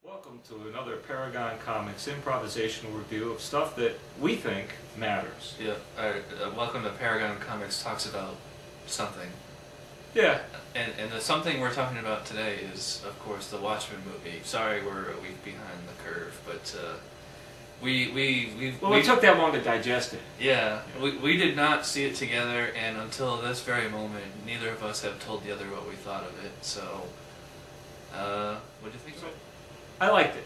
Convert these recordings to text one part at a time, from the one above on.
Welcome to another Paragon Comics improvisational review of stuff that we think matters. Yeah, welcome to Paragon Comics talks about something. Yeah. And the something we're talking about today is, of course, the Watchmen movie. Sorry we're a week behind the curve, but we took that long to digest it. Yeah, we did not see it together, and until this very moment, neither of us have told the other what we thought of it, so, what do you think of it? I liked it,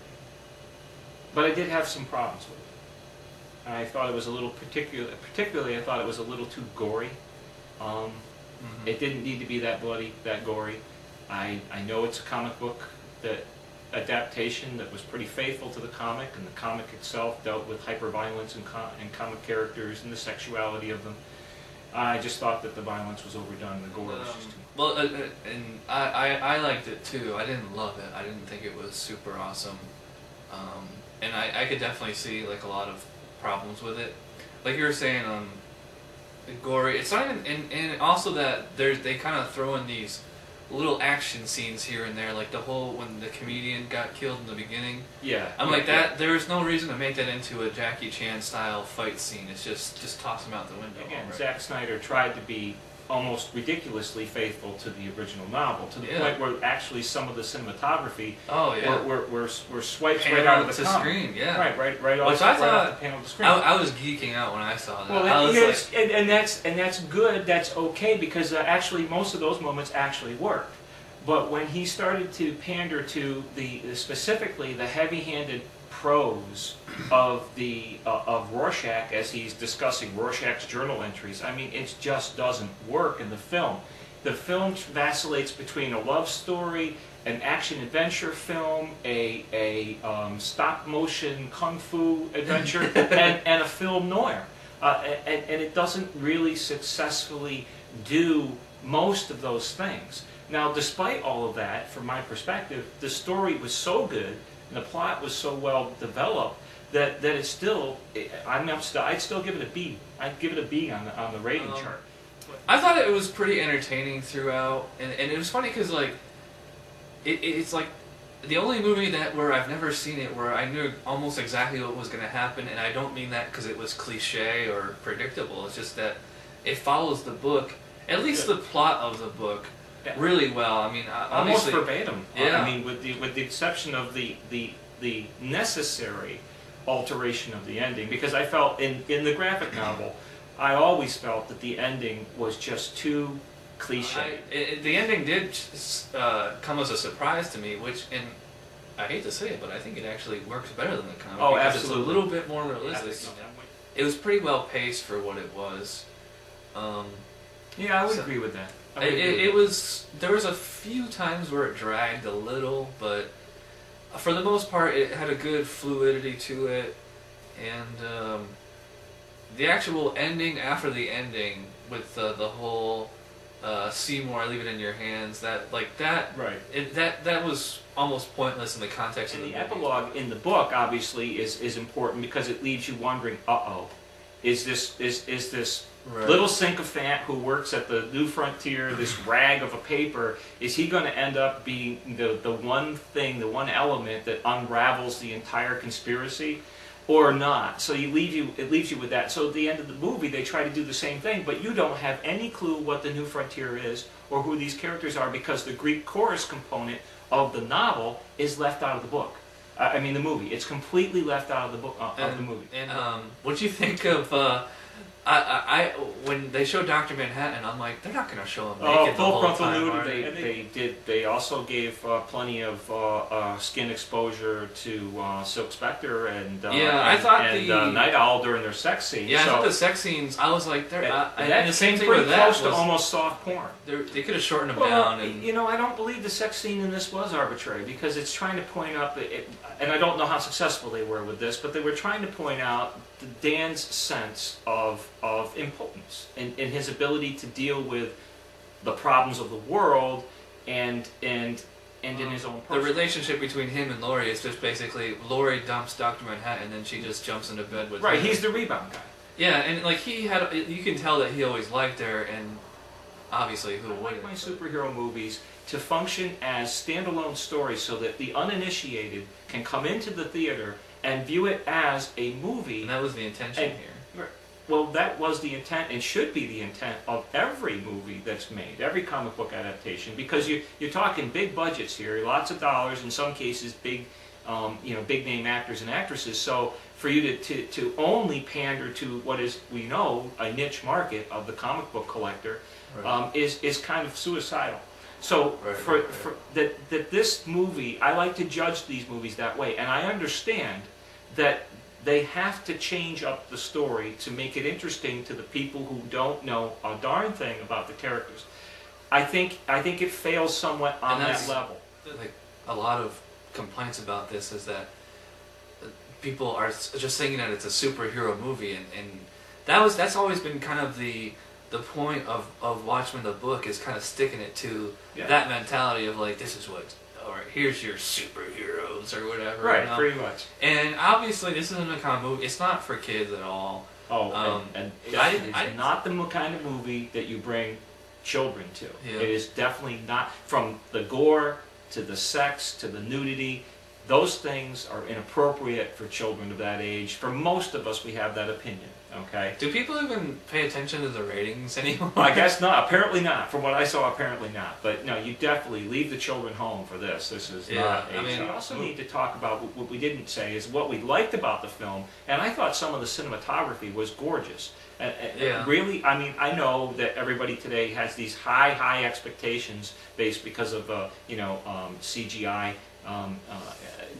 but I did have some problems with it. I thought it was a little particularly I thought it was a little too gory. It didn't need to be that bloody, that gory. I know it's a comic book adaptation that was pretty faithful to the comic, and the comic itself dealt with hyperviolence and comic characters and the sexuality of them. I just thought that the violence was overdone and the gore was just too much. Well, and I liked it too. I didn't love it. I didn't think it was super awesome. And I could definitely see like a lot of problems with it. Like you were saying, gory. It's not even, and also that they kind of throw in these little action scenes here and there, like the whole when the comedian got killed in the beginning. Yeah. That. There's no reason to make that into a Jackie Chan style fight scene. It's just toss him out the window. Again, Zack Snyder tried to be almost ridiculously faithful to the original novel, to the point where actually some of the cinematography were swipes right out of the screen. Yeah. Right off. Which I thought off the panel of the screen. I was geeking out when I saw that. Well, and that's good. That's okay, because actually most of those moments actually worked. But when he started to pander to specifically the heavy-handed prose of Rorschach as he's discussing Rorschach's journal entries, I mean, it just doesn't work in the film. The film vacillates between a love story, an action-adventure film, a stop-motion kung fu adventure, and a film noir. And it doesn't really successfully do most of those things. Now, despite all of that, from my perspective, the story was so good and the plot was so well developed that it's still, I'd still give it a B. I'd give it a B on the rating chart. I thought it was pretty entertaining throughout, and it was funny because like it's like the only movie where I've never seen it where I knew almost exactly what was going to happen, and I don't mean that because it was cliche or predictable. It's just that it follows the book, at least the plot of the book, really well. I mean, almost verbatim. Yeah. I mean, with the exception of the necessary alteration of the ending, because I felt in the graphic novel, I always felt that the ending was just too cliche. The ending did come as a surprise to me, and I hate to say it, but I think it actually works better than the comic. Oh, absolutely. It's a little bit more realistic. It was pretty well paced for what it was. Yeah, I would agree with that. It was. There was a few times where it dragged a little, but for the most part, it had a good fluidity to it, and the actual ending after the ending with the whole Seymour, I leave it in your hands. That was almost pointless in the context of the movie. And the epilogue in the book obviously is important because it leaves you wondering, is this little sycophant who works at the New Frontier, this rag of a paper, is he going to end up being the one thing, the one element that unravels the entire conspiracy, or not? So it leaves you with that. So at the end of the movie, they try to do the same thing, but you don't have any clue what the New Frontier is or who these characters are, because the Greek chorus component of the novel is left out of the book. The movie. It's completely left out of the book of the movie. And what do you think of? When they show Dr. Manhattan, I'm like, they're not going to show him naked the whole time. They also gave plenty of skin exposure to Silk Spectre and Night Owl during their sex scenes. Yeah, I thought the sex scenes, I was like, and the same thing pretty with that close to almost soft porn. They could have shortened them down. And I don't believe the sex scene in this was arbitrary, because it's trying to point out, and I don't know how successful they were with this, but they were trying to point out Dan's sense of impotence and his ability to deal with the problems of the world and in his own personal. The relationship between him and Laurie is just basically Laurie dumps Dr. Manhattan and then she just jumps into bed with him. He's the rebound guy. Yeah, and like you can tell that he always liked her, and obviously, who I like wouldn't? my superhero movies to function as standalone stories so that the uninitiated can come into the theater and view it as a movie. And that was the intention And- here. Well, that was the intent and should be the intent of every movie that's made, every comic book adaptation, because you're talking big budgets here, lots of dollars, in some cases big, big name actors and actresses. So for you to only pander to what is, we know, a niche market of the comic book collector, Right. is kind of suicidal. So Right, for that this movie, I like to judge these movies that way, and I understand that they have to change up the story to make it interesting to the people who don't know a darn thing about the characters. I think it fails somewhat on And that that's- level. Like a lot of complaints about this is that people are just thinking that it's a superhero movie, and that's always been kind of the point of Watchmen the book, is kind of sticking it to Yeah. that mentality of like, this is what, all right, here's your superheroes or whatever. Right, you know? pretty much. And obviously this isn't a kind of movie. It's not for kids at all. Oh, I it's didn't- not the kind of movie that you bring children to. Yeah. It is definitely not, from the gore to the sex to the nudity. Those things are inappropriate for children of that age. For most of us, we have that opinion. Okay. Do people even pay attention to the ratings anymore? I guess not. Apparently not. From what I saw, apparently not. But no, you definitely leave the children home for this. This is Yeah, not. I mean, we also need to talk about what we didn't say is what we liked about the film, and I thought some of the cinematography was gorgeous. Yeah. Really, I mean, I know that everybody today has these high expectations based because of CGI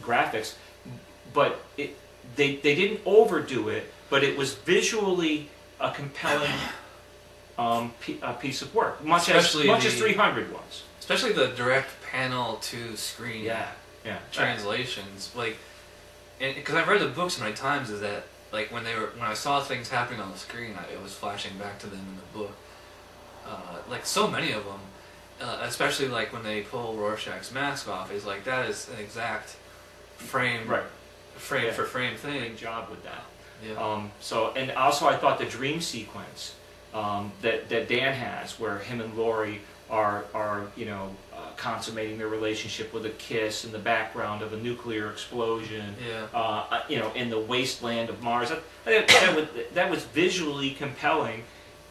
graphics, but they didn't overdo it. But it was visually a compelling piece of work, much as Especially 300 was. Especially the direct panel to screen Yeah. translations, like, because I've read the books so many times, is that like when I saw things happening on the screen, it was flashing back to them in the book. Like so many of them, especially like when they pull Rorschach's mask off, is like that is an exact frame for frame thing. Great job with that. Yeah. And also I thought the dream sequence that Dan has, where him and Laurie are consummating their relationship with a kiss in the background of a nuclear explosion, in the wasteland of Mars. That was visually compelling.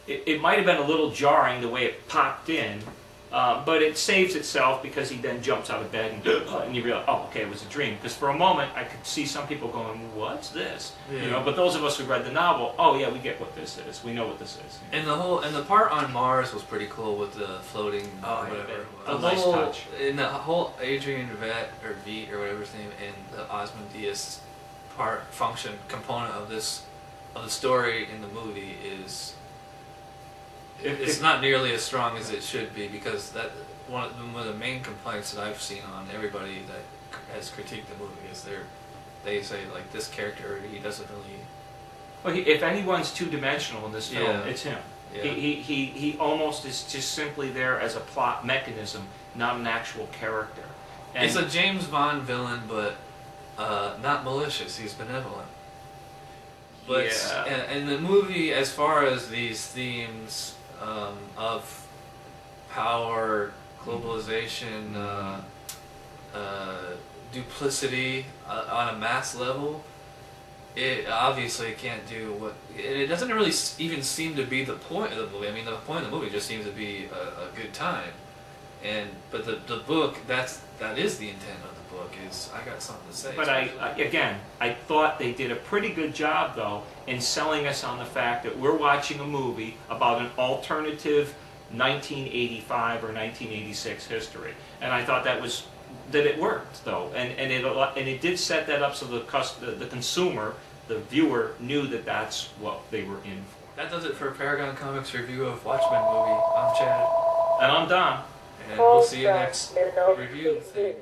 It might have been a little jarring the way it popped in, but it saves itself because he then jumps out of bed and you realize, oh, okay, it was a dream. Because for a moment, I could see some people going, "What's this?" Yeah. But those of us who read the novel, oh yeah, we get what this is. We know what this is. And the part on Mars was pretty cool with the floating whatever. A nice touch. And the whole Adrian Veidt or whatever his name, and the Osmondius component of the story in the movie is. It's not nearly as strong as it should be, because that one of the main complaints that I've seen on everybody that has critiqued the movie is they say like, this character, he doesn't really. Well, if anyone's two-dimensional in this film, Yeah. it's him. Yeah. He almost is just simply there as a plot mechanism, not an actual character. And It's a James Bond villain, but not malicious. He's benevolent. But in the movie, as far as these themes of power, globalization, duplicity on a mass level, it obviously can't do what. It doesn't really even seem to be the point of the movie. I mean, the point of the movie just seems to be a good time. But the book, that is the intent of the book, is I got something to say. But I thought they did a pretty good job, though, in selling us on the fact that we're watching a movie about an alternative 1985 or 1986 history, and I thought that it worked, though, and it did set that up so the consumer, the viewer, knew that that's what they were in for. That does it for Paragon Comics review of Watchmen movie. I'm Chad. And I'm Don. And we'll see you next review thing.